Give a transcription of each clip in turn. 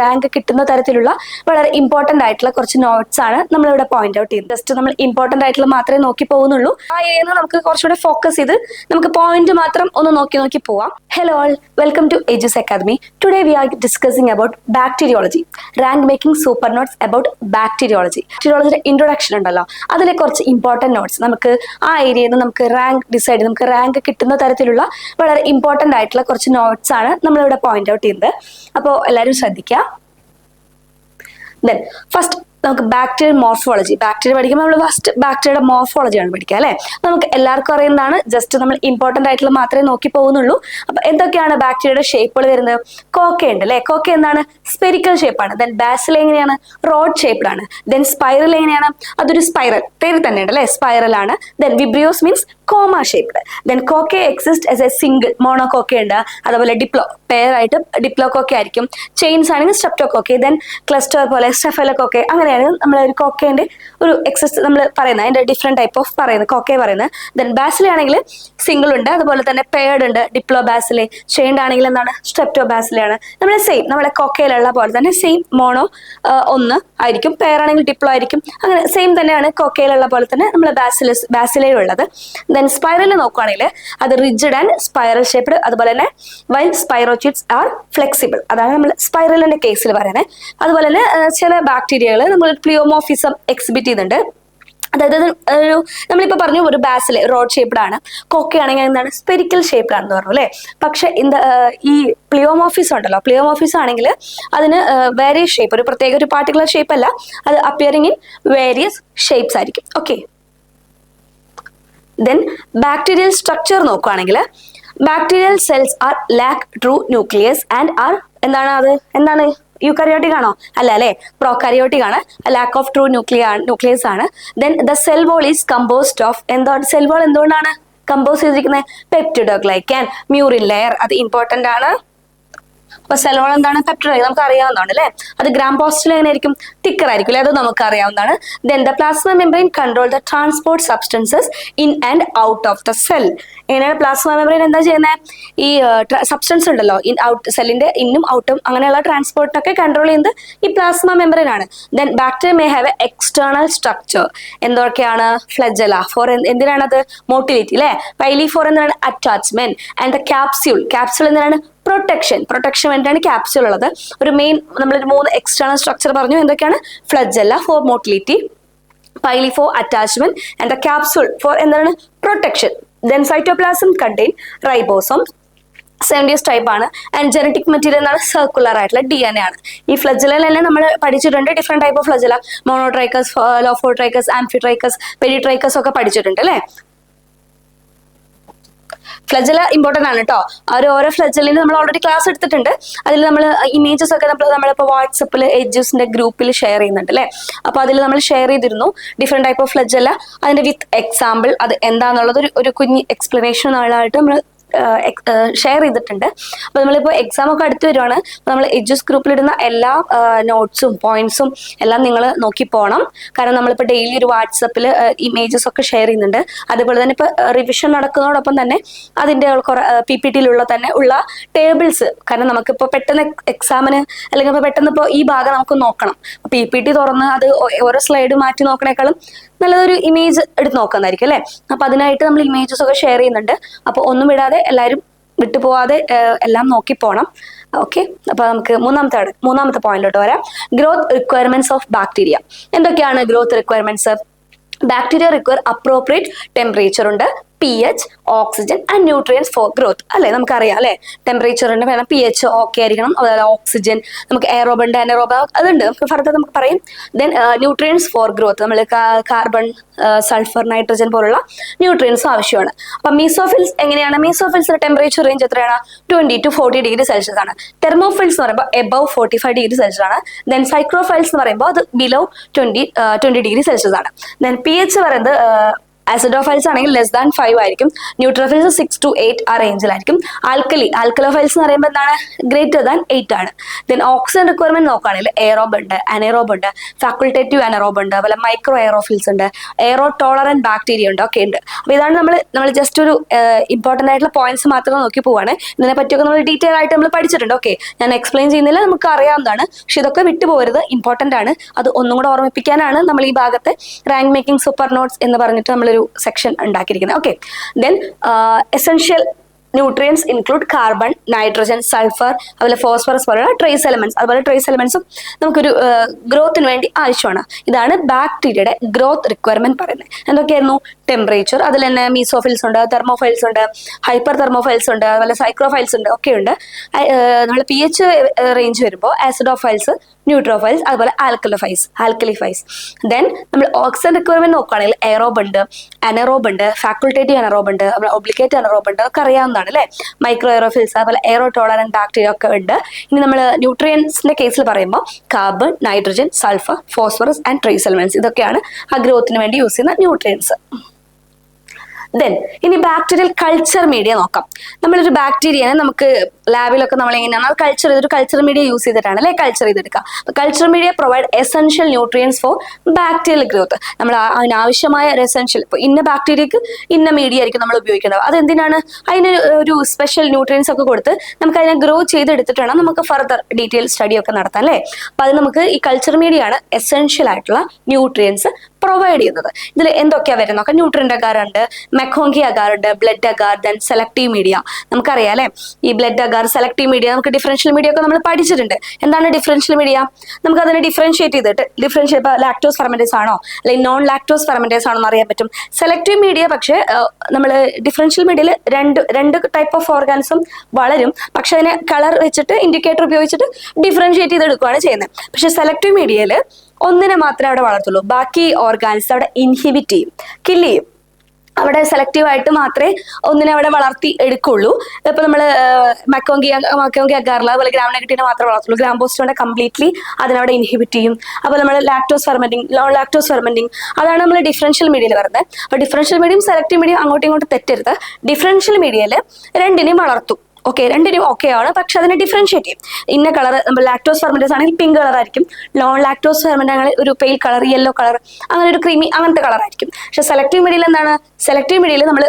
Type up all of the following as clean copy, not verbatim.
Rank കിട്ടുന്ന തരത്തിലുള്ള വളരെ ഇമ്പോർട്ടന്റ് ആയിട്ടുള്ള കുറച്ച് നോട്ട്സ് ആണ് നമ്മളിവിടെ പോയിന്റ് ഔട്ട് ചെയ്യുന്നത്. ജസ്റ്റ് നമ്മൾ ഇമ്പോർട്ടന്റ് ആയിട്ടുള്ള മാത്രമേ നോക്കി പോകുന്നുള്ളൂ. ആ ഏരിയയിൽ നമുക്ക് കുറച്ചുകൂടെ ഫോക്കസ് ചെയ്ത് നമുക്ക് പോയിന്റ് മാത്രം ഒന്ന് നോക്കി പോവാം. Hello all, welcome to Edus Academy. Today we are discussing about bacteriology, rank making super notes about bacteriology. ബാക്ടീരിയോളജിയുടെ ഇൻട്രൊഡക്ഷൻ ഉണ്ടല്ലോ, അതിലെ കുറച്ച് ഇമ്പോർട്ടന്റ് നോട്ട്സ് നമുക്ക് ആ ഏരിയയിൽ നിന്ന് നമുക്ക് റാങ്ക് കിട്ടുന്ന തരത്തിലുള്ള വളരെ ഇമ്പോർട്ടന്റ് ആയിട്ടുള്ള കുറച്ച് നോട്ട്സ് ആണ് നമ്മളിവിടെ പോയിന്റ് ഔട്ട് ചെയ്യുന്നത്. അപ്പോൾ എല്ലാവരും ശ്രദ്ധിക്കുക. ഫസ്റ്റ് നമുക്ക് ബാക്ടീരിയൽ മോർഫോളജി. ബാക്ടീരിയ പഠിക്കുമ്പോൾ നമ്മൾ ഫസ്റ്റ് ബാക്ടീരിയയുടെ മോർഫോളജിയാണ് പഠിക്കുക അല്ലെ. നമുക്ക് എല്ലാവർക്കും അറിയുന്നതാണ്, ജസ്റ്റ് നമ്മൾ ഇമ്പോർട്ടന്റ് ആയിട്ടുള്ള മാത്രമേ നോക്കി പോകുന്നുള്ളൂ. അപ്പൊ എന്തൊക്കെയാണ് ബാക്ടീരിയയുടെ ഷേപ്പുകൾ വരുന്നത്? കോക്ക ഉണ്ട് അല്ലെ. കോക്ക എന്താണ്? സ്പെരിക്കൽ ഷേപ്പാണ്. ദെൻ ബാസിൽ എങ്ങനെയാണ്? റോഡ് ഷേപ്ഡ് ആണ്. ദെൻ സ്പൈറൽ എങ്ങനെയാണ്? അതൊരു സ്പൈറൽ, പേര് തന്നെ ഉണ്ട് അല്ലെ, സ്പൈറൽ ആണ്. Then vibrios means comma shaped. Then cocci exist as a single, monococci ഉണ്ട്. അതുപോലെ ഡിപ്ലോ, പെയർ ആയിട്ട് ഡിപ്ലോകോക്ക ആയിരിക്കും. ചെയിൻസ് ആണെങ്കിൽ സ്ട്രെപ്റ്റോകോക്ക. ദെൻ ക്ലസ്റ്റർ പോലെ സ്റ്റെഫലോകോക്ക. അങ്ങനെയാണ് നമ്മൾ ഒരു കോക്കേന്റെ ഒരു എക്സിസ്റ്റ് നമ്മൾ പറയുന്നത്, അതിന്റെ ഡിഫറെന്റ് ടൈപ്പ് ഓഫ് പറയുന്നത് കോക്കയെ പറയുന്നത്. ദെൻ ബാസിലെ ആണെങ്കിൽ സിംഗിൾ ഉണ്ട്, അതുപോലെ തന്നെ പെയർഡ് ഉണ്ട്, ഡിപ്ലോ ബാസിലെ. ചെയിൻഡ് ആണെങ്കിൽ എന്താണ്? സ്ട്രെപ്റ്റോ ബാസിലെയാണ്. നമ്മളെ സെയിം നമ്മളെ കോക്കയിലുള്ള പോലെ തന്നെ സെയിം മോണോ ഒന്ന് ആയിരിക്കും, പെയർ ആണെങ്കിൽ ഡിപ്ലോ ആയിരിക്കും. അങ്ങനെ സെയിം തന്നെയാണ് കോക്കയിലുള്ള പോലെ തന്നെ നമ്മളെ ബാസിലയിലുള്ളത്. ദെൻ സ്പൈറൽ നോക്കുകയാണെങ്കിൽ അത് റിജിഡ് ആൻഡ് സ്പൈറൽ ഷേപ്ഡ്, അതുപോലെ തന്നെ വൈൽ സ്പൈറോചിറ്റ്സ് ആർ ഫ്ലെക്സിബിൾ. അതാണ് നമ്മൾ സ്പൈറലിന്റെ കേസിൽ പറയുന്നത്. അതുപോലെ തന്നെ ചില ബാക്ടീരിയകൾ നമ്മൾ പ്ലിയോമോർഫിസം എക്സിബിറ്റ് ചെയ്യുന്നുണ്ട്. അതായത് ഒരു നമ്മളിപ്പോ പറഞ്ഞു ഒരു ബാസിൽ റോഡ് ഷേപ്ഡ് ആണ്, കൊക്കയാണെങ്കിൽ എന്താണ്? സ്പെരിക്കൽ ഷേപ്ഡ് ആണെന്ന് പറഞ്ഞു അല്ലെ. പക്ഷെ ഈ പ്ലിയോമോർഫിസം ഉണ്ടല്ലോ, പ്ലിയോമോർഫിസം ആണെങ്കിൽ അതിന് വേരിയസ് ഷേപ്പ്, ഒരു പ്രത്യേക ഒരു പാർട്ടിക്കുലർ ഷേപ്പ് അല്ല, അത് അപ്പിയറിംഗ് ഇൻ വേരിയസ് ഷേപ്സ് ആയിരിക്കും. ഓക്കെ. ദെൻ ബാക്ടീരിയൽ സ്ട്രക്ചർ നോക്കുകയാണെങ്കിൽ bacterial cells are lack true nucleus and are എന്താണ് യൂക്കാരിയോട്ടിക് ആണോ? അല്ല അല്ലെ, പ്രോകാരിയോട്ടിക് ആണ്. ലാക്ക് ഓഫ് ട്രൂ ന്യൂക്ലിയസ് ആണ്. Then the cell wall is composed of, cell wall എന്തുകൊണ്ടാണ് compose ചെയ്തിരിക്കുന്നത്? പെപ്റ്റിഡോഗ്ലൈക്കൻ, മ്യൂറിൻ ലെയർ, അത് ഇമ്പോർട്ടന്റ് ആണ്. അപ്പൊ സെൽ വോൾ എന്താണ്? പെപ്റ്റിഡോഗ്ലൈക്കൻ നമുക്ക് അറിയാവുന്നതാണ് അല്ലെ. അത് ഗ്രാം പോസിറ്റീവ് എങ്ങനെ ആയിരിക്കും? തിക്കർ ആയിരിക്കും അല്ലെ, അത് നമുക്ക് അറിയാവുന്നതാണ്. Then the plasma membrane control the transport substances in and out of the cell. എങ്ങനെയാണ് പ്ലാസ്മ മെംബ്രെയിൻ എന്താ ചെയ്യുന്നത്? ഈ സബ്സ്റ്റൻസ് ഉണ്ടല്ലോ, സെല്ലിന്റെ ഇന്നും ഔട്ടും അങ്ങനെയുള്ള ട്രാൻസ്പോർട്ടൊക്കെ കൺട്രോൾ ചെയ്യുന്നത് ഈ പ്ലാസ്മ മെംബ്രെയിൻ ആണ്. Then bacteria may have a external structure. എന്തൊക്കെയാണ്? ഫ്ലജല ഫോർ എന്തിനാണത്? മോട്ടിലിറ്റി അല്ലെ. പൈലി ഫോർ എന്താണ്? അറ്റാച്ച്മെന്റ്. ആൻഡ് ദ ക്യാപ്സ്യൂൾ എന്തിനാണ്? പ്രൊട്ടക്ഷൻ വേണ്ടിയാണ് ക്യാപ്സ്യൂൾ ഉള്ളത്. ഒരു മെയിൻ നമ്മളൊരു 3 എക്സ്റ്റേണൽ സ്ട്രക്ചർ പറഞ്ഞു. എന്തൊക്കെയാണ്? Flagella for motility, pili for attachment, and the capsule for എന്താണ്? Protection. Then cytoplasm contain ribosome, 70s type ആണ്. ആൻഡ് ജനറ്റിക് മെറ്റീരിയൽ എന്നാണ്? സർക്കുലർ ആയിട്ടുള്ള DNA ആണ്. ഈ ഫ്ലജലെല്ലാം നമ്മൾ പഠിച്ചിട്ടുണ്ട്, ഡിഫറെന്റ് ടൈപ്പ് ഓഫ് ഫ്ലജല, മോണോട്രൈക്കസ്, ലോഫോട്രൈക്കസ്, ആംഫിട്രൈക്കസ്, പെരിട്രൈക്കസ് ഒക്കെ പഠിച്ചിട്ടുണ്ട് അല്ലെ. ഫ്ലജല ഇമ്പോർട്ടന്റ് ആണ് കേട്ടോ. ഓരോ ഫ്ലജലിന് നമ്മൾ ഓൾറെഡി ക്ലാസ് എടുത്തിട്ടുണ്ട്. അതിൽ നമ്മൾ ഇമേജസ് ഒക്കെ നമ്മളിപ്പോൾ വാട്സപ്പിൽ എജുസിന്റെ ഗ്രൂപ്പിൽ ഷെയർ ചെയ്യുന്നുണ്ട് അല്ലെ. അപ്പൊ അതിൽ നമ്മൾ ഷെയർ ചെയ്തിരുന്നു ഡിഫറെന്റ് ടൈപ്പ് ഓഫ് ഫ്ലജല, അതിന്റെ വിത്ത് എക്സാമ്പിൾ, അത് എന്താന്നുള്ളത് ഒരു കുഞ്ഞ് എക്സ്പ്ലനേഷൻ ആയിട്ട് നമ്മൾ ഷെയർ ചെയ്തിട്ടുണ്ട്. അപ്പൊ നമ്മളിപ്പോൾ എക്സാം ഒക്കെ അടുത്ത് വരുവാണ്. നമ്മൾ എജുസ് ഗ്രൂപ്പിലിടുന്ന എല്ലാ നോട്ട്സും പോയിന്റ്സും എല്ലാം നിങ്ങൾ നോക്കി പോകണം. കാരണം നമ്മളിപ്പോൾ ഡെയിലി ഒരു വാട്സപ്പിൽ ഇമേജസ് ഒക്കെ ഷെയർ ചെയ്യുന്നുണ്ട്. അതുപോലെ തന്നെ ഇപ്പൊ റിവിഷൻ നടക്കുന്നതോടൊപ്പം തന്നെ അതിന്റെ PPTയിലുള്ള തന്നെ ഉള്ള ടേബിൾസ്, കാരണം നമുക്കിപ്പോൾ പെട്ടെന്ന് എക്സാമിന് അല്ലെങ്കിൽ ഇപ്പോൾ പെട്ടെന്ന് ഇപ്പോൾ ഈ ഭാഗം നമുക്ക് നോക്കണം, PPT തുറന്ന് അത് ഓരോ സ്ലൈഡ് മാറ്റി നോക്കണേക്കാളും നല്ലതൊരു ഇമേജ് എടുത്ത് നോക്കുന്നതായിരിക്കും അല്ലെ. അപ്പൊ അതിനായിട്ട് നമ്മൾ ഇമേജസ് ഒക്കെ ഷെയർ ചെയ്യുന്നുണ്ട്. അപ്പൊ ഒന്നും വിടാതെ എല്ലാവരും വിട്ടുപോവാതെ എല്ലാം നോക്കി പോണം. ഓക്കെ. അപ്പൊ നമുക്ക് മൂന്നാമത്തെ പോയിന്റിലോട്ട് വരാം. Growth requirements of bacteria. എന്തൊക്കെയാണ് growth requirements? Bacteria require appropriate temperature ഉണ്ട്, pH, oxygen and nutrients for growth അല്ലെ. നമുക്കറിയാം അല്ലെ, ടെമ്പറേച്ചറിന്റെ വേണം, pH ഓക്കെ ആയിരിക്കണം, അതുപോലെ ഓക്സിജൻ, നമുക്ക് എയറോബ് ഉണ്ട്, അനറോബ് അതുണ്ട്, നമുക്ക് ഫർദർ നമുക്ക് പറയും. ദെൻ ന്യൂട്രിയൻസ് ഫോർ ഗ്രോത്ത്, നമ്മൾ കാർബൺ, സൾഫർ, നൈട്രജൻ പോലുള്ള ന്യൂട്രിയൻസ് ആവശ്യമാണ്. അപ്പൊ മീസോഫിൽസ് എങ്ങനെയാണ്? മീസോഫിൽസിന്റെ ടെമ്പറേച്ചർ റേഞ്ച് എത്രയാണ്? 20 to 40 ഡിഗ്രി സെൽഷ്യസ് ആണ്. തെർമോഫിൽസ് എന്ന് പറയുമ്പോൾ എബവ് 45 ഡിഗ്രി സെൽഷ്യസ് ആണ്. ദെൻ സൈക്രോഫൈൽസ് എന്ന് പറയുമ്പോൾ അത് ബിലോ 20 ഡിഗ്രി സെൽഷ്യസ് ആണ്. ദെൻ pH പറയുന്നത് ആസിഡോഫൈൽസ് ആണെങ്കിൽ >5 ആയിരിക്കും. ന്യൂട്രോഫൈൽസ് 6 to 8 ആ റേഞ്ചിലായിരിക്കും. ആൽക്കലോഫൈൽസ് എന്ന് പറയുമ്പോൾ എന്താണ് >8 ആണ്. ദെൻ ഓക്സിജൻ റിക്വയർമെന്റ് നോക്കുകയാണെങ്കിൽ എയറോബ് ഉണ്ട്, അനേറോബ് ഉണ്ട്, ഫാക്കുൾട്ടേറ്റീവ് അനറോബ് ഉണ്ട്, അതുപോലെ മൈക്രോ എയറോഫിൽസ് ഉണ്ട്, എയറോ ടോളറന്റ് ബാക്ടീരിയ ഉണ്ട്, ഒക്കെ ഉണ്ട്. അപ്പൊ ഇതാണ് നമ്മൾ ജസ്റ്റ് ഒരു ഇമ്പോർട്ടന്റ് ആയിട്ടുള്ള പോയിന്റ്സ് മാത്രം നോക്കി പോവാണ്. ഇതിനെ പറ്റിയൊക്കെ നമ്മൾ ഡീറ്റെയിൽ ആയിട്ട് നമ്മൾ പഠിച്ചിട്ടുണ്ട്. ഓക്കെ, ഞാൻ എക്സ്പ്ലെയിൻ ചെയ്യുന്നില്ല, നമുക്ക് അറിയാവുന്നതാണ്. പക്ഷെ ഇതൊക്കെ വിട്ടുപോകരുത്, ഇമ്പോർട്ടന്റ് ആണ്. അത് ഒന്നും കൂടെ ഓർമ്മിപ്പിക്കാനാണ് നമ്മൾ ഈ ഭാഗത്ത് റാങ്ക് മേക്കിംഗ് സൂപ്പർ നോട്ട്സ് എന്ന് പറഞ്ഞിട്ട് നമ്മളൊരു സെക്ഷൻ ഉണ്ടാക്കിയിരിക്കുന്നത്. Okay, then essential nutrients include carbon, nitrogen, sulphur, അതുപോലെ ഫോസ്ഫറസ് പോലുള്ള ട്രേസ് എലമെന്റ്സ്. അതുപോലെ ട്രേസ് എലമെന്റ്സും നമുക്കൊരു ഗ്രോത്തിന് വേണ്ടി ആവശ്യമാണ്. ഇതാണ് ബാക്ടീരിയയുടെ ഗ്രോത്ത് റിക്വയർമെന്റ് പറയുന്നത്. എന്തൊക്കെയായിരുന്നു? ടെമ്പറേച്ചർ, അതിൽ തന്നെ മീസോഫൈൽസ് ഉണ്ട്, തെർമോഫൈൽസ് ഉണ്ട്, ഹൈപ്പർ തെർമോഫൈൽസ് ഉണ്ട്, അതുപോലെ സൈക്രോഫൈൽസ് ഉണ്ട്, ഒക്കെ ഉണ്ട്. നമ്മൾ pH റേഞ്ച് വരുമ്പോൾ ആസിഡോഫൈൽസ്, ന്യൂട്രോഫൈൽസ്, അതുപോലെ ആൽക്കലിഫൈസ്. ദെൻ നമ്മൾ ഓക്സിജൻ റിക്വയർമെന്റ് നോക്കുകയാണെങ്കിൽ എയറോബ് ഉണ്ട്, അനറോബ് ഉണ്ട്, ഫാക്കുൾട്ടേറ്റീവ് അനറോബ് ഉണ്ട്, ഒബ്ലിഗേറ്റ് അനറോബ് ഉണ്ട്, ഒക്കെ അറിയാവുന്നതാണ് അല്ലേ. മൈക്രോ എയറോഫിൽസ്, അതുപോലെ എയറോ ടോളറന്റ് ബാക്ടീരിയ ഒക്കെ ഉണ്ട്. ഇനി നമ്മൾ ന്യൂട്രിയൻസിന്റെ കേസിൽ പറയുമ്പോൾ carbon, nitrogen, sulphur, phosphorus and trace elements, ഇതൊക്കെയാണ് ആ ഗ്രോത്തിന് വേണ്ടി യൂസ് ചെയ്യുന്ന ന്യൂട്രിയൻസ്. ദെൻ ഇനി ബാക്ടീരിയൽ കൾച്ചർ മീഡിയ നോക്കാം. നമ്മളൊരു ബാക്ടീരിയനെ നമുക്ക് ലാബിലൊക്കെ നമ്മൾ എങ്ങനെയാണ് കൾച്ചർ ചെയ്തൊരു കൾച്ചർ മീഡിയ യൂസ് ചെയ്തിട്ടാണ് അല്ലെ കൾച്ചർ ചെയ്തെടുക്കുക. അപ്പൊ culture media provide essential nutrients four bacterial growth. നമ്മൾ അതിനാവശ്യമായ ഒരു എസെൻഷ്യൽ, ഇപ്പൊ ഇന്ന ബാക്ടീരിയക്ക് ഇന്ന മീഡിയ ആയിരിക്കും നമ്മൾ ഉപയോഗിക്കുന്നത്. അതെന്തിനാണ്? അതിന് ഒരു സ്പെഷ്യൽ ന്യൂട്രിയൻസ് ഒക്കെ കൊടുത്ത് നമുക്ക് അതിനെ ഗ്രോ ചെയ്തെടുത്തിട്ട് വേണം നമുക്ക് ഫർദർ ഡീറ്റെയിൽ സ്റ്റഡി ഒക്കെ നടത്താം അല്ലേ. അപ്പൊ അത് നമുക്ക് ഈ കൾച്ചർ മീഡിയ ആണ് എസെൻഷ്യൽ ആയിട്ടുള്ള ന്യൂട്രിയൻസ് പ്രൊവൈഡ് ചെയ്യുന്നത്. ഇതിൽ എന്തൊക്കെയാ വരുന്നത് നോക്കാം. ന്യൂട്രിയന്റ് അഗാറുണ്ട്, മെക്കോങ്കി അഗാറുണ്ട്, blood agar, then selective media. നമുക്കറിയാം അല്ലെ, ഈ ബ്ലഡ് അഗാർ, സെലക്ടീവ് മീഡിയ, നമുക്ക് ഡിഫറൻഷ്യൽ മീഡിയ ഒക്കെ നമ്മൾ പഠിച്ചിട്ടുണ്ട്. എന്താണ് ഡിഫറൻഷ്യൽ മീഡിയ? നമുക്ക് അതിനെ ഡിഫറൻഷിയേറ്റ് ചെയ്തിട്ട് ഇപ്പൊ ലാക്ടോസ് ഫെർമെന്റേസ് ആണോ അല്ലെങ്കിൽ നോൺ ലാക്ടോസ് ഫെർമെന്റേസ് ആണോ എന്ന് അറിയാൻ പറ്റും. സെലക്ടീവ് മീഡിയ പക്ഷേ നമ്മൾ ഡിഫറൻഷ്യൽ മീഡിയയിൽ രണ്ട് ടൈപ്പ് ഓഫ് ഓർഗാനിസം വളരും, പക്ഷെ അതിനെ കളർ വെച്ചിട്ട് ഇൻഡിക്കേറ്റർ ഉപയോഗിച്ചിട്ട് ഡിഫറൻഷിയേറ്റ് ചെയ്തെടുക്കുകയാണ് ചെയ്യുന്നത്. പക്ഷെ സെലക്ടീവ് മീഡിയയിൽ ഒന്നിനെ മാത്രമേ അവിടെ വളർത്തുള്ളൂ, ബാക്കി ഓർഗാനിസം അവിടെ ഇൻഹിബിറ്റ് ചെയ്യും, കില്ല് ചെയ്യും. അവിടെ സെലക്റ്റീവ് ആയിട്ട് മാത്രമേ ഒന്നിനെ അവിടെ വളർത്തി എടുക്കുള്ളൂ. ഇപ്പൊ നമ്മൾ മക്കോങ്കി അഗാറില അതുപോലെ ഗ്രാം നെഗറ്റീവിനെ മാത്രമേ വളർത്തുള്ളൂ. ഗ്രാം പോസിറ്റീവിനെ കംപ്ലീറ്റ്ലി അതിനവിടെ ഇൻഹിബിറ്റ് ചെയ്യും. അപ്പോൾ നമ്മൾ lactose fermenting, non lactose fermenting, അതാണ് നമ്മൾ ഡിഫറൻഷ്യൽ മീഡിയയിൽ വരുന്നത്. അപ്പൊ ഡിഫറൻഷ്യൽ മീഡിയം സെലക്റ്റീവ് മീഡിയം അങ്ങോട്ടും ഇങ്ങോട്ടും തെറ്റരുത്. ഡിഫറൻഷ്യൽ മീഡിയയിൽ രണ്ടിനെയും വളർത്തും. ഓക്കെ, രണ്ടിനും ഓക്കെ ആണ്, പക്ഷെ അതിനെ ഡിഫറൻഷിയേറ്റ് ചെയ്യും. ഇന്ന കളർ നമ്മൾ ലാക്ടോസ് ഫെർമെന്റേസ് ആണെങ്കിൽ പിങ്ക് കളർ ആയിരിക്കും, നോൺ ലാക്ടോസ് ഫെർമെന്റ് ആണെങ്കിൽ ഒരു പെയിൽ കളർ, യെല്ലോ കളർ, അങ്ങനെ ഒരു ക്രീമി അങ്ങനത്തെ കളർ ആയിരിക്കും. പക്ഷെ സെലക്ടീവ് മീഡിയയിൽ എന്താണ്? സെലക്ടീവ് മീഡിയയിൽ നമ്മൾ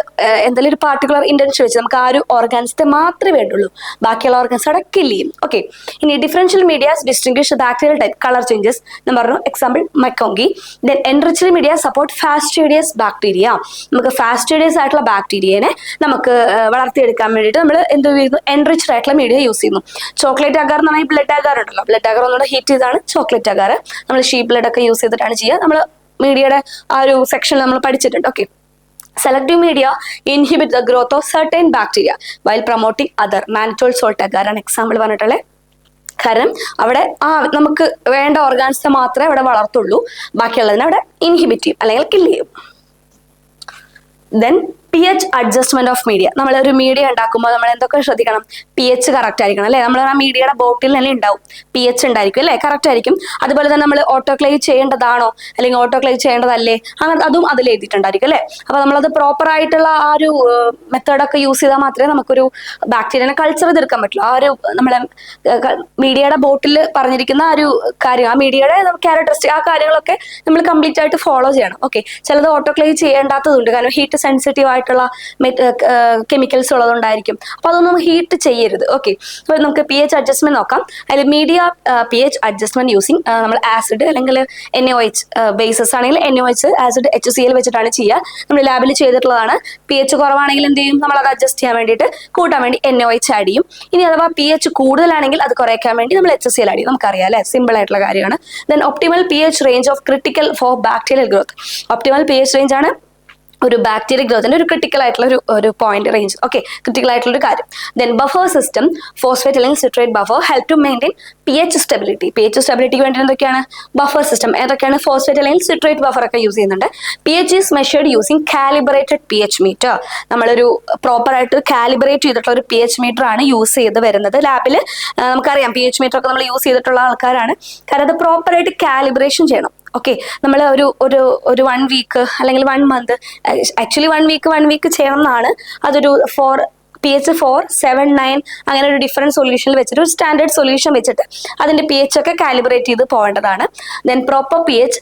എന്തെങ്കിലും ഒരു പാർട്ടിക്കുലർ ഇന്റൻഷൻ വെച്ച് നമുക്ക് ആ ഒരു ഓർഗാനിസത്തെ മാത്രമേ വേണ്ടുള്ളൂ, ബാക്കിയുള്ള ഓർഗാൻസ് അവിടെ കില്ല് ചെയ്യും. ഓക്കെ, ഇനി differential medias distinguish bacterial type colour changes എന്ന് പറഞ്ഞു. Example MacConkey. Then enriched media support fastidious bacteria. നമുക്ക് ഫാസ്റ്റിഡിയസ് ആയിട്ടുള്ള ബാക്ടീരിയനെ നമുക്ക് വളർത്തിയെടുക്കാൻ വേണ്ടിയിട്ട് നമ്മൾ എന്ത് ചെയ്യുന്നു? എൻറിച്ച്ഡ് ആയിട്ടുള്ള മീഡിയ യൂസ് ചെയ്യുന്നു. ചോക്ലേറ്റ് അഗാർ എന്ന് പറഞ്ഞാൽ ബ്ലഡ് അഗാർ ഉണ്ടല്ലോ, ബ്ലഡ് അഗാർ ഒന്നുകൂടെ ഹീറ്റ് ചെയ്താണ് ചോക്ലേറ്റ് അഗാർ. നമ്മൾ ഷീപ്പ് ബ്ലഡ് ഒക്കെ യൂസ് ചെയ്തിട്ടാണ് ചെയ്യുക. നമ്മൾ മീഡിയയുടെ ആ ഒരു സെക്ഷനിൽ നമ്മൾ പഠിച്ചിട്ടുണ്ട്. Okay, selective media inhibit the growth of certain bacteria while promoting other. Mannitol salt agar ആണ് എക്സാമ്പിൾ പറഞ്ഞിട്ടുള്ളത്. കാരണം അവിടെ നമുക്ക് വേണ്ട ഓർഗാൻസിനെ മാത്രമേ അവിടെ വളർത്തുള്ളൂ, ബാക്കിയുള്ളതിനെ അവിടെ ഇൻഹിബിറ്റ് ചെയ്യും അല്ലെങ്കിൽ കില്ല് ചെയ്യും. Then pH adjustment of media. നമ്മളൊരു മീഡിയ ഉണ്ടാക്കുമ്പോൾ നമ്മൾ എന്തൊക്കെ ശ്രദ്ധിക്കണം? pH കറക്റ്റ് ആയിരിക്കണം അല്ലെ. നമ്മൾ ആ മീഡിയയുടെ ബോട്ടിൽ തന്നെ ഉണ്ടാവും pH ഉണ്ടായിരിക്കും അല്ലെ, കറക്റ്റ് ആയിരിക്കും. അതുപോലെ തന്നെ നമ്മൾ ഓട്ടോക്ലേവ് ചെയ്യേണ്ടതാണോ അല്ലെങ്കിൽ ഓട്ടോക്ലേവ് ചെയ്യേണ്ടതല്ലേ, അങ്ങനെ അതും അതിൽ എഴുതിയിട്ടുണ്ടായിരിക്കും അല്ലെ. അപ്പൊ നമ്മളത് പ്രോപ്പർ ആയിട്ടുള്ള ആ ഒരു മെത്തേഡൊക്കെ യൂസ് ചെയ്താൽ മാത്രമേ നമുക്കൊരു ബാക്ടീരിയനെ കൾച്ചർ ചെയ്തെടുക്കാൻ പറ്റുള്ളൂ. ആ ഒരു നമ്മളെ മീഡിയയുടെ ബോട്ടിൽ പറഞ്ഞിരിക്കുന്ന ആ ഒരു കാര്യം, ആ മീഡിയയുടെ ക്യാരക്ടറിസ്റ്റിക്, ആ കാര്യങ്ങളൊക്കെ നമ്മൾ കംപ്ലീറ്റ് ആയിട്ട് ഫോളോ ചെയ്യണം. ഓക്കെ, ചിലത് ഓട്ടോക്ലേവ് ചെയ്യേണ്ടാത്തതുണ്ട്, കാരണം ഹീറ്റ് സെൻസിറ്റീവ് ആയിട്ടുള്ള കെമിക്കൽസ് ഉള്ളതുകൊണ്ടായിരിക്കും. അപ്പൊ അതൊന്നും ഹീറ്റ് ചെയ്യരുത്. ഓക്കെ, അപ്പൊ നമുക്ക് pH അഡ്ജസ്റ്റ്മെന്റ് നോക്കാം. അതിൽ മീഡിയ pH അഡ്ജസ്റ്റ്മെന്റ് യൂസിങ് നമ്മൾ ആസിഡ് അല്ലെങ്കിൽ NaOH ബേസസ് ആണെങ്കിൽ NaOH ആസിഡ് HCl വെച്ചിട്ടാണ് ചെയ്യുക. നമ്മൾ ലാബിൽ ചെയ്തിട്ടുള്ളതാണ്. pH കുറവാണെങ്കിൽ എന്ത് ചെയ്യും? നമ്മൾ അത് അഡ്ജസ്റ്റ് ചെയ്യാൻ വേണ്ടിയിട്ട് കൂട്ടാൻ വേണ്ടി NaOH ആഡ് ചെയ്യും. ഇനി അഥവാ pH കൂടുതലാണെങ്കിൽ അത് കുറയ്ക്കാൻ വേണ്ടി നമ്മൾ HCl ആഡ് ചെയ്യും. നമുക്കറിയാം അല്ലെ, സിമ്പിൾ ആയിട്ടുള്ള കാര്യമാണ്. Then optimal pH range of critical for bacterial growth. Optimal pH range ആണ് ഒരു ബാക്ടീരിയൽ ഗ്രോത്തിന്റെ ഒരു ക്രിട്ടിക്കൽ ആയിട്ടുള്ള ഒരു പോയിന്റ് റേഞ്ച്. ഓക്കെ, ക്രിട്ടിക്കൽ ആയിട്ടുള്ള ഒരു കാര്യം. ദെൻ ബഫർ സിസ്റ്റം, ഫോസ്ഫേറ്റ് അല്ലെങ്കിൽ citrate buffer help to maintain pH stability. pH സ്റ്റെബിലിറ്റിക്ക് വേണ്ടി എന്തൊക്കെയാണ് ബഫർ സിസ്റ്റം? ഏതൊക്കെയാണ്? ഫോസ്ഫേറ്റ് അല്ലെങ്കിൽ സിട്രേറ്റ് ബഫർ ഒക്കെ യൂസ് ചെയ്യുന്നുണ്ട്. pH is measured using calibrated pH meter. നമ്മളൊരു പ്രോപ്പർ ആയിട്ട് കാലിബ്രേറ്റ് ചെയ്തിട്ടുള്ള ഒരു pH മീറ്റർ ആണ് യൂസ് ചെയ്ത് വരുന്നത് ലാബിൽ. നമുക്കറിയാം pH മീറ്റർ ഒക്കെ നമ്മൾ യൂസ് ചെയ്തിട്ടുള്ള ആൾക്കാരാണ്. കാരണം അത് പ്രോപ്പർ ആയിട്ട് കാലിബ്രേഷൻ ചെയ്യണം. ഓക്കെ, നമ്മൾ ഒരു 1 വീക്ക് അല്ലെങ്കിൽ 1 മന്ത്, ആക്ച്വലി 1 വീക്ക് ചെയ്യണം എന്നാണ്. അതൊരു pH 4, 7, 9 അങ്ങനെ ഒരു ഡിഫറെന്റ് സൊല്യൂഷനിൽ വെച്ചിട്ട് ഒരു സ്റ്റാൻഡേർഡ് സൊല്യൂഷൻ വെച്ചിട്ട് അതിന്റെ pH ഒക്കെ കാലിബ്രേറ്റ് ചെയ്ത് പോകേണ്ടതാണ്. Then proper pH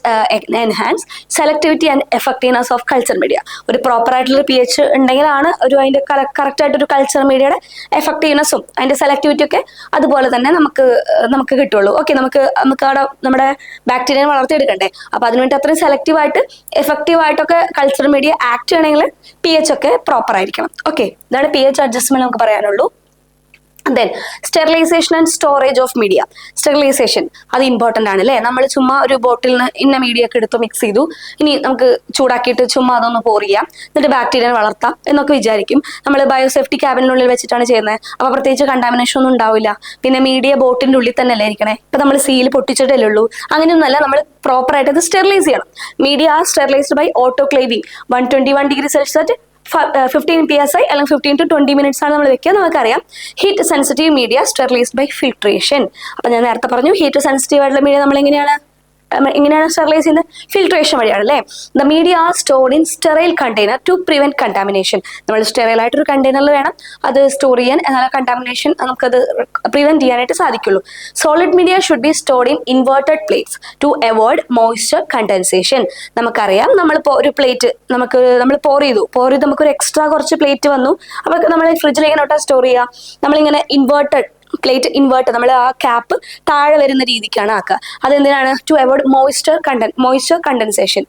enhance selectivity and effectiveness of culture media. ഒരു പ്രോപ്പർ ആയിട്ടുള്ള pH ഉണ്ടെങ്കിലാണ് അതിന്റെ കറക്റ്റ് ആയിട്ടൊരു കൾച്ചർ മീഡിയയുടെ എഫക്റ്റീവ്നെസ്സും അതിന്റെ സെലക്ടിവിറ്റി ഒക്കെ അതുപോലെ തന്നെ നമുക്ക് കിട്ടുള്ളൂ. ഓക്കെ, നമുക്ക് അവിടെ നമ്മുടെ ബാക്ടീരിയനെ വളർത്തിയെടുക്കണ്ടേ, അപ്പൊ അതിനുവേണ്ടി അത്രയും സെലക്റ്റീവായിട്ട് എഫക്റ്റീവായിട്ടൊക്കെ കൾച്ചർ മീഡിയ ആക്ട് ചെയ്യണമെങ്കിൽ pH ഒക്കെ പ്രോപ്പർ ആയിരിക്കണം. ഓക്കെ, ഇതാണ് pH അഡ്ജസ്റ്റ്മെന്റ് നമുക്ക് പറയാനുള്ളൂ. Then sterilization and storage of media. Sterilization അത് ഇമ്പോർട്ടന്റ് ആണ് അല്ലേ. നമ്മൾ ചുമ്മാ ഒരു ബോട്ടിൽ നിന്ന് ഇന്ന മീഡിയ ഒക്കെ എടുത്ത് മിക്സ് ചെയ്തു, ഇനി നമുക്ക് ചൂടാക്കിയിട്ട് ചുമ്മാ അതൊന്ന് പോർ ചെയ്യാം, എന്നിട്ട് ബാക്ടീരിയനെ വളർത്താം എന്നൊക്കെ വിചാരിക്കും. നമ്മൾ ബയോസേഫ്റ്റി ക്യാബിനുള്ളിൽ വെച്ചിട്ടാണ് ചെയ്യുന്നത്, അപ്പോൾ പ്രത്യേകിച്ച് കണ്ടാമിനേഷൻ ഒന്നും ഉണ്ടാവില്ല. പിന്നെ മീഡിയ ബോട്ടിന്റെ ഉള്ളിൽ തന്നെ അല്ലേ ഇരിക്കണേ, ഇപ്പൊ നമ്മൾ സീൽ പൊട്ടിച്ചിട്ടല്ലേ ഉള്ളൂ. അങ്ങനെയൊന്നല്ല, നമ്മൾ പ്രോപ്പർ ആയിട്ട് അത് സ്റ്റെറിലൈസ് ചെയ്യണം. Media are sterilized by autoclaving 121°C 15 PSI അല്ലെങ്കിൽ 15 to 20 minutes ആണ് നമ്മൾ വെക്കുക. നമുക്കറിയാം heat sensitive media sterilized by filtration. അപ്പൊ ഞാൻ നേരത്തെ പറഞ്ഞു ഹീറ്റ് സെൻസിറ്റീവ് ആയിട്ടുള്ള മീഡിയ നമ്മൾ എങ്ങനെയാണ് സ്റ്റെറിലൈസ് ചെയ്യുന്നത്? ഫിൽട്രേഷൻ വഴിയാണ് അല്ലേ. The media are stored in sterile container to prevent contamination. നമ്മൾ സ്റ്റെറൈൽ ആയിട്ടൊരു കണ്ടെയ്നറിൽ വേണം അത് സ്റ്റോർ ചെയ്യാൻ, എന്നാൽ കണ്ടാമിനേഷൻ നമുക്കത് പ്രിവെന്റ് ചെയ്യാനായിട്ട് സാധിക്കുള്ളൂ. Solid media should be stored in inverted plates to avoid moisture condensation. നമുക്കറിയാം നമ്മളിപ്പോൾ ഒരു പ്ലേറ്റ് നമ്മൾ പോർ ചെയ്തു നമുക്കൊരു എക്സ്ട്രാ കുറച്ച് പ്ലേറ്റ് വന്നു, അപ്പോൾ നമ്മൾ ഫ്രിഡ്ജിലേക്ക് സ്റ്റോർ ചെയ്യുക. നമ്മളിങ്ങനെ ഇൻവേർട്ട് നമ്മൾ ആ ക്യാപ്പ് താഴെ വരുന്ന രീതിക്കാണ് ആക്കുക. അതെന്തിനാണ്? To avoid moisture condensation.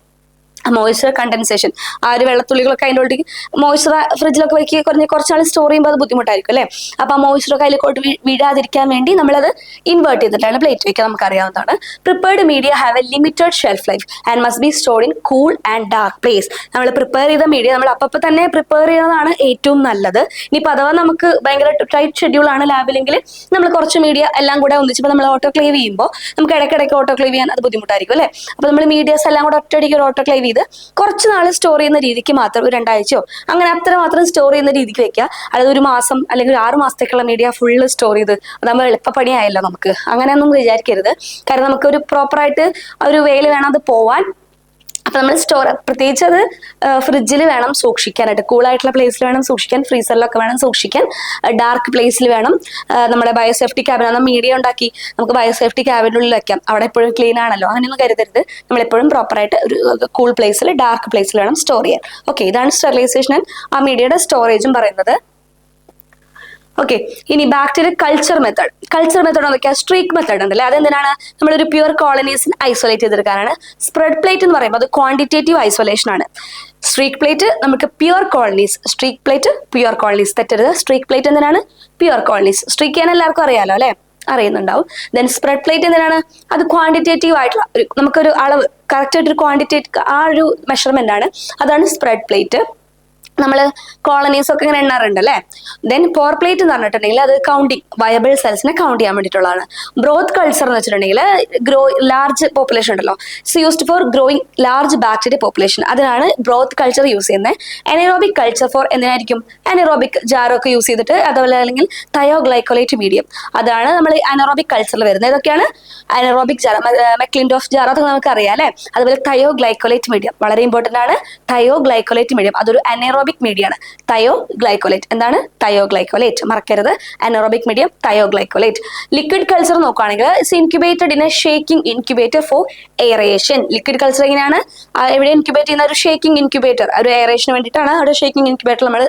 ആ ഒരു വെള്ളത്തുള്ളികളൊക്കെ അതിൻ്റെ ഉള്ളിൽ മോയ്സ്ചർ ഫ്രിഡ്ജിലൊക്കെ വയ്ക്കുക കുറച്ച് നാൾ സ്റ്റോർ ചെയ്യുമ്പോൾ അത് ബുദ്ധിമുട്ടായിരിക്കും അല്ലേ. അപ്പോൾ ആ മോയ്സ്ചറൊക്കെ അതിലേക്കോട്ട് വീഴാതിരിക്കാൻ വേണ്ടി നമ്മളത് ഇൻവേർട്ട് ചെയ്തിട്ടാണ് പ്ലേറ്റ് വയ്ക്കുക, നമുക്കറിയാവുന്നതാണ്. Prepared media have a limited shelf life and must be stored in cool and dark place. നമ്മൾ പ്രിപ്പയർ ചെയ്ത മീഡിയ നമ്മൾ അപ്പം തന്നെ പ്രിപ്പയർ ചെയ്യുന്നതാണ് ഏറ്റവും നല്ലത്. ഇനിയിപ്പോൾ അഥവാ നമുക്ക് ഭയങ്കര ടൈറ്റ് ഷെഡ്യൂൾ ആണ് ലാബിലെങ്കിൽ നമ്മൾ കുറച്ച് മീഡിയ എല്ലാം കൂടെ ഒന്നിച്ചപ്പോൾ നമ്മൾ ഓട്ടോക്ലേവ് ചെയ്യുമ്പോൾ നമുക്ക് ഇടയ്ക്കിടയ്ക്ക് ഓട്ടോക്ലേവ് ചെയ്യാൻ അത് ബുദ്ധിമുട്ടായിരിക്കും അല്ലേ. അപ്പോൾ നമ്മൾ മീഡിയസ് എല്ലാം കൂടെ ഒറ്റയടിക്ക് ഒരു ഓട്ടോക്ലേവ് ചെയ്ത് കുറച്ച് നാൾ സ്റ്റോർ ചെയ്യുന്ന രീതിക്ക് മാത്രം, 2 ആഴ്ചയോ അങ്ങനെ അത്രമാത്രം സ്റ്റോർ ചെയ്യുന്ന രീതിക്ക് വെക്കുക. അതായത് 1 മാസം അല്ലെങ്കിൽ 6 മാസത്തേക്കുള്ള മീഡിയ ഫുള്ള് സ്റ്റോർ ചെയ്ത് അതാകുമ്പോൾ എളുപ്പപ്പണിയായല്ലോ നമുക്ക്. അങ്ങനെയൊന്നും വിചാരിക്കരുത്, കാരണം നമുക്കൊരു പ്രോപ്പറായിട്ട് ഒരു വേയിൽ വേണം അത് പോവാൻ. അപ്പൊ നമ്മൾ പ്രത്യേകിച്ച് അത് ഫ്രിഡ്ജിൽ വേണം സൂക്ഷിക്കാനായിട്ട്, കൂളായിട്ടുള്ള പ്ലേസിൽ വേണം സൂക്ഷിക്കാൻ, ഫ്രീസറിലൊക്കെ വേണം സൂക്ഷിക്കാൻ, ഡാർക്ക് പ്ലേസിൽ വേണം. നമ്മുടെ ബയോസേഫ്റ്റി ക്യാബിൻ മീഡിയ ഉണ്ടാക്കി നമുക്ക് ബയോസേഫ്റ്റി ക്യാബിനുള്ളിൽ വെക്കാം, അവിടെ എപ്പോഴും ക്ലീൻ ആണല്ലോ, അങ്ങനെയൊന്നും കരുതരുത്. നമ്മളെപ്പോഴും പ്രോപ്പറായിട്ട് ഒരു കൂൾ പ്ലേസിൽ ഡാർക്ക് പ്ലേസിൽ വേണം സ്റ്റോർ ചെയ്യാൻ. ഓക്കെ, ഇതാണ് സ്റ്റെറിലൈസേഷൻ ആൻഡ് ആ മീഡിയയുടെ സ്റ്റോറേജും പറയുന്നത്. ഓക്കെ, ഇനി ബാക്ടീരിയ കൾച്ചർ മെത്തേഡ് നോക്കിയാൽ സ്ട്രീക്ക് മെത്തേഡ് ഉണ്ടല്ലേ. അതെന്തിനാണ്? നമ്മളൊരു പ്യുവർ കോളനീസിന് ഐസൊലേറ്റ് ചെയ്തെടുക്കാനാണ്. സ്പ്രെഡ് പ്ലേറ്റ് എന്ന് പറയുമ്പോൾ അത് ക്വാണ്ടിറ്റേറ്റീവ് ഐസൊലേഷൻ ആണ്. സ്ട്രീക്ക് പ്ലേറ്റ് നമുക്ക് pure colonies, streak plate pure colonies, തെറ്റരുത്. സ്ട്രീക്ക് പ്ലേറ്റ് എന്തിനാണ്? Pure colonies. സ്ട്രീക്ക് ചെയ്യാൻ എല്ലാവർക്കും അറിയാലോ അല്ലെ, അറിയുന്നുണ്ടാവും. ദെൻ സ്പ്രെഡ് പ്ലേറ്റ് എന്തിനാണ്? അത് ക്വാണ്ടിറ്റേറ്റീവ് ആയിട്ടുള്ള നമുക്കൊരു അളവ് കറക്റ്റ് ആയിട്ടൊരു ക്വാണ്ടിറ്റേറ്റ് ആ ഒരു മെഷർമെന്റ് ആണ്, അതാണ് സ്പ്രെഡ് പ്ലേറ്റ്. നമ്മൾ കോളനീസ് ഒക്കെ ഇങ്ങനെ എണ്ണാറുണ്ട് അല്ലേ. ദെൻ പോർ പ്ലേറ്റ് എന്ന് പറഞ്ഞിട്ടുണ്ടെങ്കിൽ അത് കൗണ്ടിങ് വയബിൾ സെൽസിനെ കൗണ്ട് ചെയ്യാൻ വേണ്ടിയിട്ടുള്ളതാണ്. ബ്രോത്ത് കൾച്ചർ എന്ന് വെച്ചിട്ടുണ്ടെങ്കിൽ ലാർജ് പോപ്പുലേഷൻ ഉണ്ടല്ലോ, used for growing large bacteria population, അതിനാണ് ബ്രോത്ത് കൾച്ചർ യൂസ് ചെയ്യുന്നത്. അനറോബിക് കൾച്ചർ ഫോർ എന്തിനായിരിക്കും? അനറോബിക് ജാറൊക്കെ യൂസ് ചെയ്തിട്ട്, അതുപോലെ അല്ലെങ്കിൽ തയോഗ്ലൈക്കോലേറ്റ് മീഡിയം, അതാണ് നമ്മൾ അനറോബിക് കൾച്ചറിൽ വരുന്നത്. ഇതൊക്കെയാണ് അനറോബിക് ജാർ, മെക്ലിൻഡോഫ് ജാർ, അതൊക്കെ നമുക്ക് അറിയാം അല്ലേ. അതുപോലെ തയോഗ്ലൈക്കോലേറ്റ് മീഡിയം വളരെ ഇമ്പോർട്ടന്റ് ആണ്. തയോഗ്ലൈക്കോലേറ്റ് മീഡിയം അതൊരു അനറോബിക് മീഡിയം ആണ്. തയോഗ്ലൈക്കോലേറ്റ് എന്താണ്? തയോഗ്ലൈക്കോലേറ്റ് മറക്കരുത്. Anaerobic medium thioglycolate. Liquid culture നോക്കുകയാണെങ്കിൽ it's incubated in a shaking incubator for aeration. Liquid culture എങ്ങനെയാണ്? എവിടെ ഇൻക്യുബേറ്റ് ചെയ്യുന്ന? ഒരു ഷേക്കിംഗ് ഇൻക്യുബേറ്റർ, ഒരു എയറേഷന് വേണ്ടിയിട്ടാണ് ഒരു ഷേക്കിംഗ് ഇൻക്യുബേറ്റർ നമ്മൾ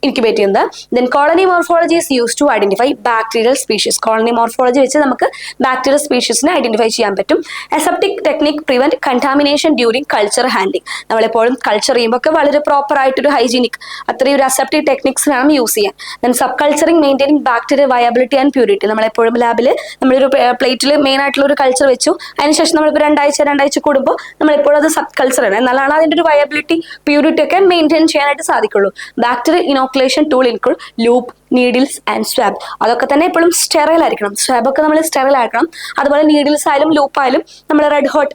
ഇൻക്യുബേറ്റ് ചെയ്യുന്നത്. Then colony morphology is use to identify bacterial species. Colony morphology വെച്ച് നമുക്ക് ബാക്ടീരിയൽ സ്പീഷീസിനെ ഐഡന്റിഫൈ ചെയ്യാൻ പറ്റും. Aseptic technique prevent contamination during culture handling. നമ്മളെപ്പോഴും കൾച്ചർ ചെയ്യുമ്പോൾ ഒക്കെ വളരെ പ്രോപ്പർ ആയിട്ടൊരു ഹൈജീനിക് അത്രയും ഒരു അസെപ്റ്റിക് ടെക്നിക്സ് വേണം യൂസ് ചെയ്യാൻ. Then sub culturing maintaining bacteria viability and purity. നമ്മളെപ്പോഴും ലാബിൽ നമ്മളൊരു പ്ലേറ്റിൽ മെയിൻ ആയിട്ടുള്ള ഒരു കൾച്ചർ വെച്ചു, അതിനുശേഷം നമ്മളിപ്പോൾ രണ്ടാഴ്ച കൂടുമ്പോൾ നമ്മളെപ്പോഴും അത് സബ് കൾച്ചർ ആണ്, എന്നാലാണ് അതിൻ്റെ ഒരു വയബിലിറ്റി പ്യൂരിറ്റി ഒക്കെ മെയിൻറ്റെയിൻ ചെയ്യാനായിട്ട് സാധിക്കുള്ളൂ. Bacteria inoculation tool include loop, needles and swab. അതൊക്കെ തന്നെ എപ്പോഴും സ്റ്റെറൈൽ ആയിരിക്കണം. സ്വാബൊക്കെ നമ്മൾ സ്റ്റെറൈൽ ആക്കണം. അതുപോലെ നീഡിൽസ് ആയാലും ലൂപ്പ് ആയാലും നമ്മൾ റെഡ് ഹോട്ട്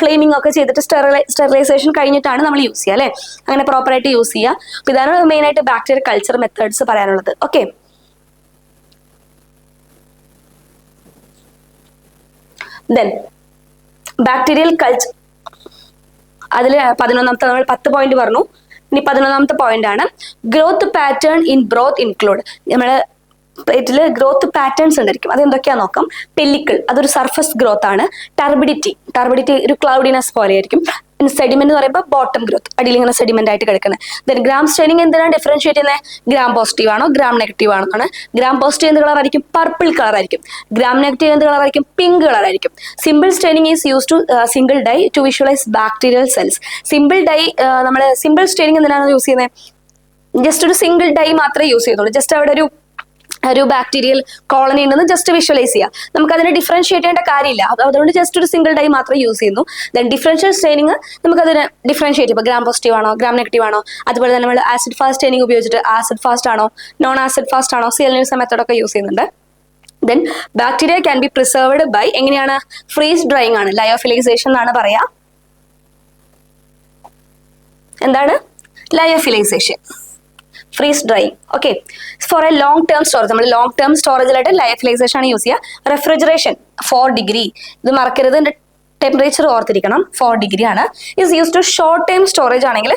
ഫ്ലെയിമിംഗ് ഒക്കെ ചെയ്തിട്ട് സ്റ്റെറിലൈസേഷൻ കഴിഞ്ഞിട്ടാണ് നമ്മൾ യൂസ് ചെയ്യുക അല്ലേ. അങ്ങനെ പ്രോപ്പറായിട്ട് യൂസ് ചെയ്യുക. അപ്പൊ ഇതാണ് മെയിൻ ആയിട്ട് ബാക്ടീരിയ കൾച്ചർ മെത്തേഡ്സ് പറയാനുള്ളത്. ഓക്കെ, ദെൻ ബാക്ടീരിയൽ കൾച്ചർ അതിൽ 11ാമത്തെ നമ്മൾ 10 പോയിന്റ് പറഞ്ഞു. ഇനി 11ാമത്തെ പോയിന്റ് ആണ് growth pattern in broth include. നമ്മള് ഇതിൽ ഗ്രോത്ത് പാറ്റേൺസ് ഉണ്ടായിരിക്കും. അത് എന്തൊക്കെയാ നോക്കാം. പെല്ലിക്കിൾ, അതൊരു സർഫസ് ഗ്രോത്ത് ആണ്. ടർബിഡിറ്റി ഒരു ക്ലൗഡിനെസ് പോലെ ആയിരിക്കും. സെഡിമെന്റ് എന്ന് പറയുമ്പോൾ ബോട്ടം ഗ്രോത്ത്, അടിയിൽ ഇങ്ങനെ സെഡിമെന്റ് ആയിട്ട് കിടക്കുന്നത്. ദെൻ ഗ്രാം സ്റ്റെയിനിങ് എന്തിനാണ് ഡിഫറൻഷിയേറ്റ് ചെയ്യുന്നത്? ഗ്രാം പോസിറ്റീവ് ആണോ ഗ്രാം നെഗറ്റീവ് ആണോ എന്നാണ്. ഗ്രാം പോസിറ്റീവ് എന്ത് കളർ ആയിരിക്കും? പർപ്പിൾ കളർ ആയിരിക്കും. ഗ്രാം നെഗറ്റീവ് എന്ത് കളർ ആയിരിക്കും? പിങ്ക് കളർ ആയിരിക്കും. Simple staining is use to single dye to visualize bacterial cells. Simple dye നമ്മൾ സിമ്പിൾ സ്റ്റെയിനിങ് എന്തിനാണ് യൂസ് ചെയ്യുന്നത്? ജസ്റ്റ് ഒരു സിംഗിൾ ഡൈ മാത്രമേ യൂസ് ചെയ്യുന്നുള്ളൂ. ജസ്റ്റ് അവിടെ ഒരു ബാക്ടീരിയൽ കോളനി ഉണ്ടെന്ന് ജസ്റ്റ് വിഷ്വലൈസ് ചെയ്യാം. നമുക്ക് അതിനെ ഡിഫറൻഷിയേറ്റ് ചെയ്യേണ്ട കാര്യമില്ല. അതുകൊണ്ട് ജസ്റ്റ് ഒരു സിംഗിൾ ഡൈ മാത്രമേ യൂസ് ചെയ്യുന്നു. ദെൻ ഡിഫറൻഷ്യൽ സ്റ്റെയിനിങ് നമുക്ക് അതിനെ ഡിഫറൻഷിയേറ്റ് ചെയ്യുമ്പോൾ ഗ്രാം പോസിറ്റീവ് ആണോ ഗ്രാം നെഗറ്റീവ് ആണോ, അതുപോലെ തന്നെ നമ്മൾ ആസിഡ് ഫാസ്റ്റ് സ്റ്റെയിനിങ് ഉപയോഗിച്ചിട്ട് ആസിഡ് ഫാസ്റ്റ് ആണോ നോൺ ആസിഡ് ഫാസ്റ്റ് ആണോ സിയലിനേഴ്സ് മെത്തേഡൊക്കെ യൂസ് ചെയ്യുന്നുണ്ട്. Then bacteria can be preserved by എങ്ങനെയാണ്? ഫ്രീസ് ഡ്രൈയിങ് ആണ്, ലയോഫിലൈസേഷൻ എന്നാണ് പറയാ. എന്താണ് lyophilisation? Freeze drying. Okay, for a long term storage, നമ്മൾ ലോങ് ടേം സ്റ്റോറേജിലായിട്ട് ലയോഫിലൈസേഷൻ ആണ് യൂസ് ചെയ്യുക. റെഫ്രിജറേഷൻ 4 ഡിഗ്രി, ഇത് മറക്കരുത്, ടെമ്പറേച്ചർ ഓർത്തിരിക്കണം, 4 ഡിഗ്രി ആണ്. Is use to short time storage ആണെങ്കിൽ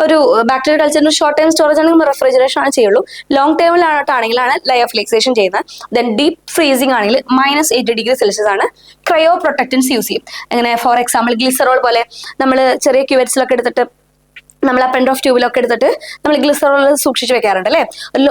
ഒരു ബാക്ടീരിയൽ കൾച്ചറിന് ഷോർട്ട് ടൈം സ്റ്റോറേജ് ആണെങ്കിൽ റെഫ്രിജറേഷൻ ആണ് ചെയ്യുള്ളൂ. ലോങ് ടൈമിലാണെങ്കിലാണ് ലയോഫിലൈസേഷൻ ചെയ്യുന്നത്. ദെൻ ഡീപ് ഫ്രീസിംഗ് ആണെങ്കിൽ -8 ഡിഗ്രി സെൽഷ്യസ് ആണ്. ക്രയോ പ്രൊട്ടക്റ്റൻസ് യൂസ് ചെയ്യും. അങ്ങനെ ഫോർ എക്സാമ്പിൾ ഗ്ലിസറോൾ പോലെ നമ്മൾ ചെറിയ ക്യുവറ്റ്സിലൊക്കെ എടുത്തിട്ട് നമ്മൾ പെൻഡ് ഓഫ് ട്യൂബിലൊക്കെ എടുത്തിട്ട് നമ്മൾ ഗ്ലിസറോൾ സൂക്ഷിച്ച് വെക്കാറുണ്ട് അല്ലേ.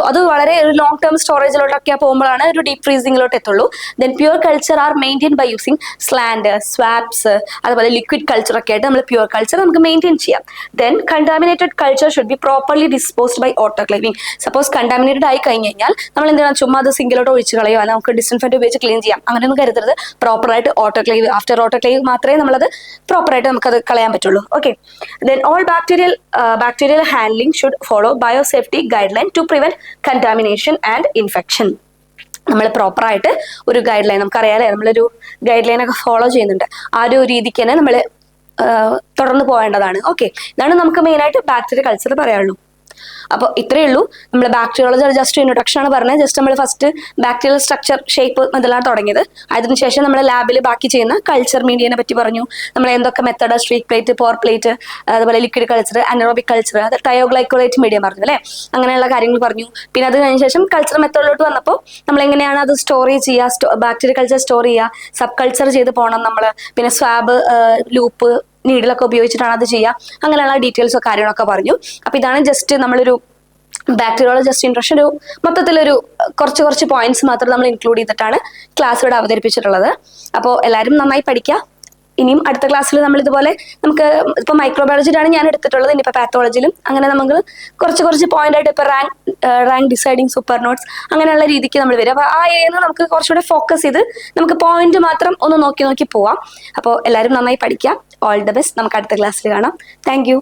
അത് വളരെ ഒരു ലോങ് ടേം സ്റ്റോറേജിലോട്ടൊക്കെ പോകുമ്പോഴാണ് ഒരു ഡീപ് ഫ്രീസിംഗിലോട്ട് എത്തുള്ളൂ. Then pure culture are maintain by using slant, swabs, അതുപോലെ ലിക്വിഡ് കൾച്ചർ ഒക്കെ ആയിട്ട് നമ്മൾ പ്യുവർ കൾച്ചർ നമുക്ക് മെയിൻറ്റെയിൻ ചെയ്യാം. Then contaminated culture should be properly disposed by autoclaving. Suppose contaminated ആയി കഴിഞ്ഞ് കഴിഞ്ഞാൽ നമ്മൾ എന്താണ് ചുമ്മാ അത് സിങ്കിലോട്ട് ഒഴിച്ച് കളയോ, അല്ലെങ്കിൽ നമുക്ക് ഡിസ്ഇൻഫെക്റ്റ് ഉപയോഗിച്ച് ക്ലീൻ ചെയ്യാം, അങ്ങനെയൊന്നും കരുതരുത്. പ്രോപ്പറായിട്ട് ഓട്ടോക്ലേവ്, ആഫ്റ്റർ ഓട്ടോക്ലേവ് മാത്രമേ നമ്മളത് പ്രോപ്പറായിട്ട് നമുക്കത് കളയാൻ പറ്റുള്ളൂ. Okay, then all bacterial handling should follow biosafety guideline to prevent contamination and infection. നമ്മൾ പ്രോപ്പറായിട്ട് ഒരു ഗൈഡ് ലൈൻ, നമുക്കറിയാലേ നമ്മളൊരു ഗൈഡ് ലൈൻ ഒക്കെ ഫോളോ ചെയ്യുന്നുണ്ട്. ആ ഒരു രീതിക്ക് തന്നെ നമ്മൾ തുടർന്ന് പോകേണ്ടതാണ്. ഓക്കെ, ഇതാണ് നമുക്ക് മെയിനായിട്ട് ബാക്ടീരിയ കൾച്ചർ പറയാനുള്ളൂ. അപ്പോൾ ഇത്രയേ ഉള്ളൂ. നമ്മൾ ബാക്ടീരിയോളജി ജസ്റ്റ് ഇൻട്രൊഡക്ഷൻ ആണ് പറഞ്ഞത്. ജസ്റ്റ് നമ്മൾ ഫസ്റ്റ് ബാക്ടീരിയൽ സ്ട്രക്ചർ, ഷേപ്പ് മുതലാണ് തുടങ്ങിയത്. അതിനുശേഷം നമ്മൾ ലാബിൽ ബാക്കി ചെയ്യുന്ന കൾച്ചർ മീഡിയനെ പറ്റി പറഞ്ഞു. നമ്മൾ എന്തൊക്കെ മെത്തേഡ്, സ്ട്രീക്ക് പ്ലേറ്റ്, പോർ പ്ലേറ്റ്, അതുപോലെ ലിക്വിഡ് കൾച്ചർ, അനറോബിക് കൾച്ചർ, അത് തയോഗ്ലൈക്കോളേറ്റ് മീഡിയം പറഞ്ഞു അല്ലേ, അങ്ങനെയുള്ള കാര്യങ്ങൾ പറഞ്ഞു. പിന്നെ അത് കഴിഞ്ഞ ശേഷം കൾച്ചർ മെത്തേഡിലോട്ട് വന്നപ്പോൾ നമ്മൾ എങ്ങനെയാണ് അത് സ്റ്റോർ ചെയ്യുക, ബാക്ടീരിയ കൾച്ചർ സ്റ്റോർ ചെയ്യുക, സബ് കൾച്ചർ ചെയ്ത് പോകണം നമ്മൾ, പിന്നെ സ്വാബ്, ലൂപ്പ്, നീഡിലൊക്കെ ഉപയോഗിച്ചിട്ടാണ് അത് ചെയ്യുക, അങ്ങനെയുള്ള ഡീറ്റെയിൽസോ കാര്യങ്ങളൊക്കെ പറഞ്ഞു. അപ്പൊ ഇതാണ് ജസ്റ്റ് നമ്മളൊരു ബാക്ടീരിയോളജി ജസ്റ്റ് ഇൻട്രൊഡക്ഷൻ, ഒരു മൊത്തത്തിലൊരു കുറച്ച് പോയിന്റ്സ് മാത്രം നമ്മൾ ഇൻക്ലൂഡ് ചെയ്തിട്ടാണ് ക്ലാസ് ഇവിടെ അവതരിപ്പിച്ചിട്ടുള്ളത്. അപ്പോൾ എല്ലാവരും നന്നായി പഠിക്കുക. ഇനിയും അടുത്ത ക്ലാസ്സിൽ നമ്മൾ ഇതുപോലെ നമുക്ക് ഇപ്പൊ മൈക്രോബയോളജിയിലാണ് ഞാൻ എടുത്തിട്ടുള്ളത്, ഇനിയിപ്പോൾ പാത്തോളജിയിലും അങ്ങനെ നമുക്ക് കുറച്ച് പോയിന്റ് ആയിട്ട് ഇപ്പൊ റാങ്ക് ഡിസൈഡിങ്, സൂപ്പർ നോട്ട്സ്, അങ്ങനെയുള്ള രീതിക്ക് നമ്മൾ വരും. അപ്പൊ ആ ഏരിയയിൽ നമുക്ക് കുറച്ചുകൂടെ ഫോക്കസ് ചെയ്ത് നമുക്ക് പോയിന്റ് മാത്രം ഒന്ന് നോക്കി പോവാം. അപ്പോൾ എല്ലാവരും നന്നായി പഠിക്കുക. All the best. നമുക്ക് അടുത്ത ക്ലാസ്സിൽ കാണാം. Thank you.